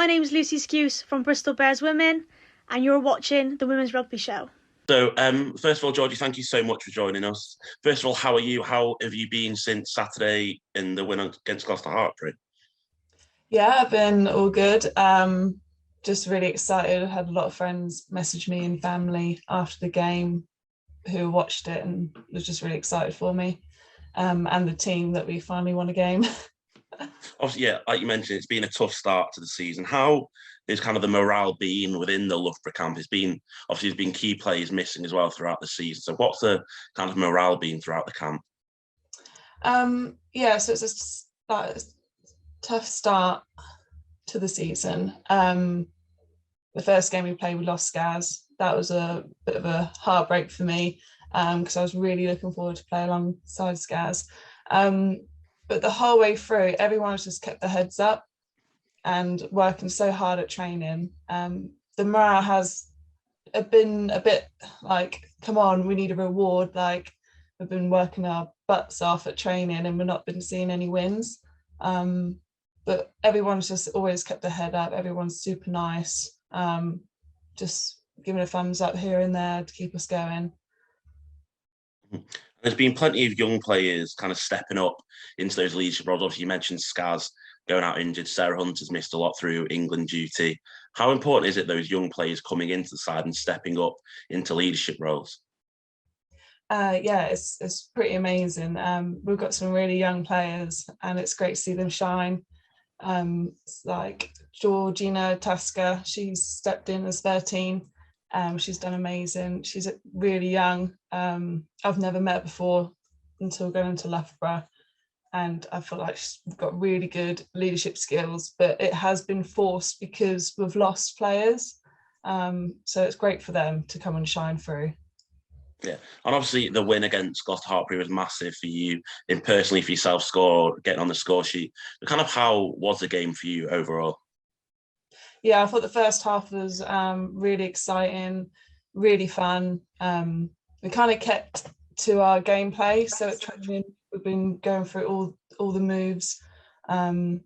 My name's Lucy Skuse from Bristol Bears Women, and you're watching the Women's Rugby Show. So, first of all, Georgie, thank you so much for joining us. First of all, how are you? How have you been since Saturday in the win against Gloucester-Hartpury? Yeah, I've been all good. Just really excited. I had a lot of friends message me and family after the game who watched it and was just really excited for me and the team that we finally won a game. Obviously, yeah, like you mentioned, it's been a tough start to the season. How is kind of the morale been within the Loughborough camp? There's been key players missing as well throughout the season. So what's the kind of morale been throughout the camp? So it's a tough start to the season. The first game we played, we lost Scars. That was a bit of a heartbreak for me because I was really looking forward to play alongside Scars. But the whole way through, everyone's just kept their heads up and working so hard at training. The morale has been a bit like, come on, we need a reward. Like, we've been working our butts off at training and we've not been seeing any wins. But everyone's just always kept their head up. Everyone's super nice. Just giving a thumbs up here and there to keep us going. There's been plenty of young players kind of stepping up into those leadership roles. Obviously, you mentioned Skaz going out injured. Sarah Hunter's missed a lot through England duty. How important is it those young players coming into the side and stepping up into leadership roles? It's pretty amazing. We've got some really young players and it's great to see them shine. It's like Georgina Tasker, she's stepped in as 13. She's done amazing. She's really young. I've never met her before until going to Loughborough, and I feel like she's got really good leadership skills, but it has been forced because we've lost players. So it's great for them to come and shine through. Yeah, and obviously the win against Gloucester-Hartpury was massive for you, and personally for yourself, getting on the score sheet. But kind of how was the game for you overall? Yeah, I thought the first half was really exciting, really fun. We kind of kept to our gameplay, so at training we've been going through all the moves, and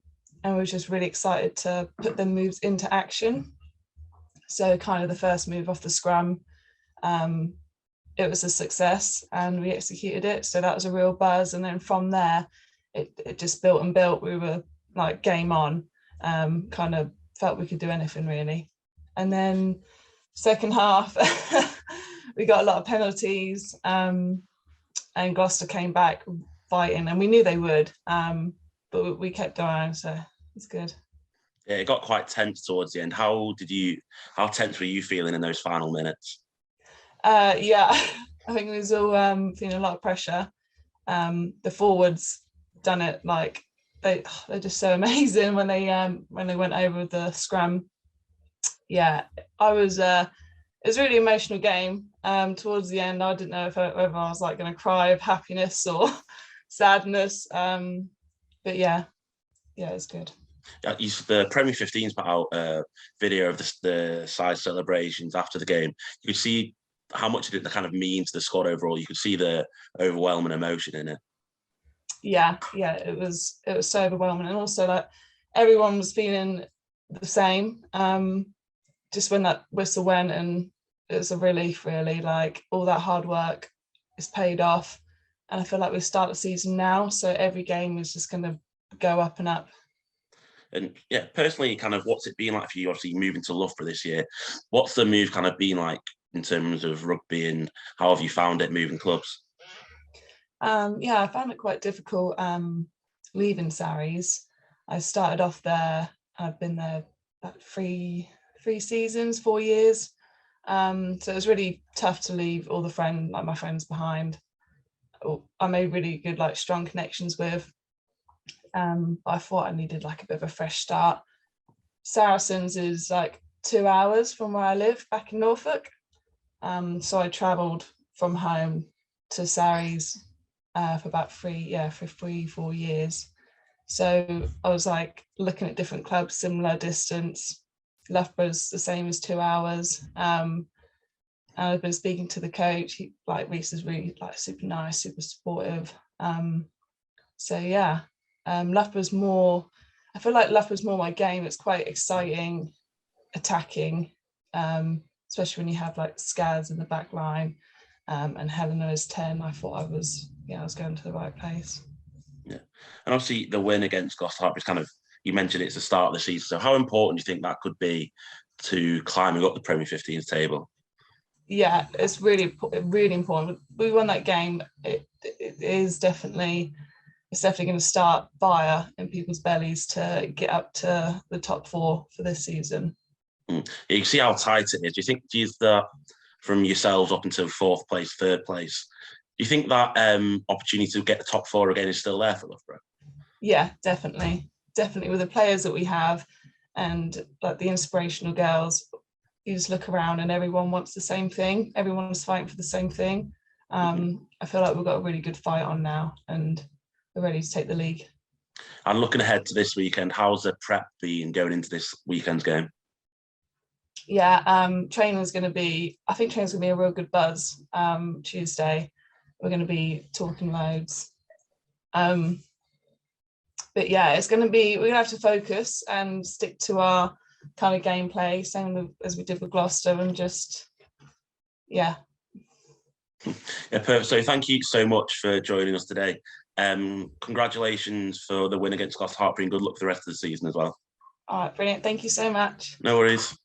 we were just really excited to put the moves into action. So kind of the first move off the scrum, it was a success and we executed it. So that was a real buzz. And then from there, it just built and built. We were like game on, kind of felt we could do anything really. And then second half, we got a lot of penalties and Gloucester came back fighting and we knew they would, but we kept going, so it's good. Yeah, it got quite tense towards the end. How tense were you feeling in those final minutes? I think we was all feeling a lot of pressure. The forwards done it like they're just so amazing when they went over the scrum. Yeah, it was a really emotional game. Towards the end, I didn't know whether I was like going to cry of happiness or sadness. But yeah, it's good. The Premier 15's put out a video of the side celebrations after the game. You could see how much it kind of mean to the squad overall. You could see the overwhelming emotion in it. Yeah, it was so overwhelming, and also like everyone was feeling the same. Just when that whistle went, and it was a relief, really. Like all that hard work is paid off, and I feel like we start the season now, so every game is just going to go up and up. And yeah, personally, kind of what's it been like for you? Obviously, moving to Loughborough this year, what's the move kind of been like in terms of rugby, and how have you found it moving clubs? I found it quite difficult leaving Sarries. I started off there. I've been there about three seasons, 4 years. So it was really tough to leave all my friends behind. I made really good, like strong connections with. But I thought I needed like a bit of a fresh start. Saracens is like 2 hours from where I live back in Norfolk. So I travelled from home to Sarries for about 4 years. So I was like looking at different clubs, similar distance. Loughborough'S the same as 2 hours. And I've been speaking to the coach. Reese is really like super nice, super supportive. Loughborough'S more I feel like Loughborough's more my game. It's quite exciting, attacking, especially when you have like Skaz in the back line, and Helena is 10. I thought I was going to the right place. Yeah, and obviously the win against Gloucester-Hartpury is kind of, you mentioned it's the start of the season. So how important do you think that could be to climbing up the Premier 15's table? Yeah, it's really important. We won that game. It's definitely going to start fire in people's bellies to get up to the top 4 for this season. You see how tight it is. Do you think that from yourselves up until 4th place, 3rd place, do you think that opportunity to get the top 4 again is still there for Loughborough? Yeah, definitely with the players that we have and like the inspirational girls. You just look around and everyone wants the same thing. Everyone's fighting for the same thing. I feel like we've got a really good fight on now and we're ready to take the league. And looking ahead to this weekend, how's the prep been going into this weekend's game? Yeah, training's going to be a real good buzz. Tuesday, we're going to be talking loads. But yeah, we're going to have to focus and stick to our kind of gameplay, same as we did with Gloucester, and just, yeah. Yeah, perfect. So thank you so much for joining us today. Congratulations for the win against Gloucester-Hartpury and good luck for the rest of the season as well. All right, brilliant. Thank you so much. No worries.